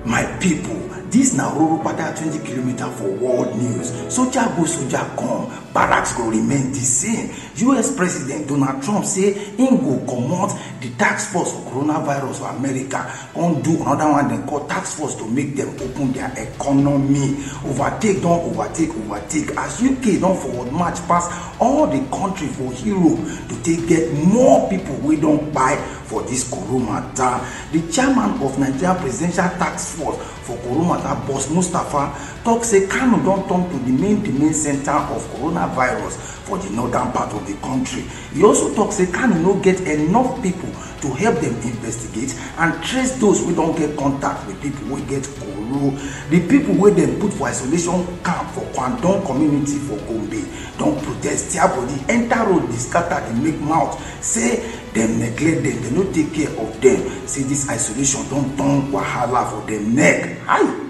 My people, this na Roro Pada 20 km for world news. Soldier go, soldier come, barracks go remain the same. US President Donald Trump say him go comot the task force for coronavirus for America. Come do another one dem call task force to make them open their economy. Overtake don overtake. As UK don forward march pass all the country for Europe to take get more people wey don buy for this corona matter. The chairman of Nigeria Presidential Task Force for corona matter, Boss Mustapha, talk say Kano don turn to the main center of coronavirus for the northern part of the country. He also talk say Kano no get enough people to help them investigate and trace those who don't get contact with people who get corona. The people wey dem put for isolation camp for Kwandong community for Gombe don protest their body, enter road, dey scatter, dey make mouth, say dem neglect dem, dem no take care of dem. Say this isolation don turn wahala for dem neck. Hi.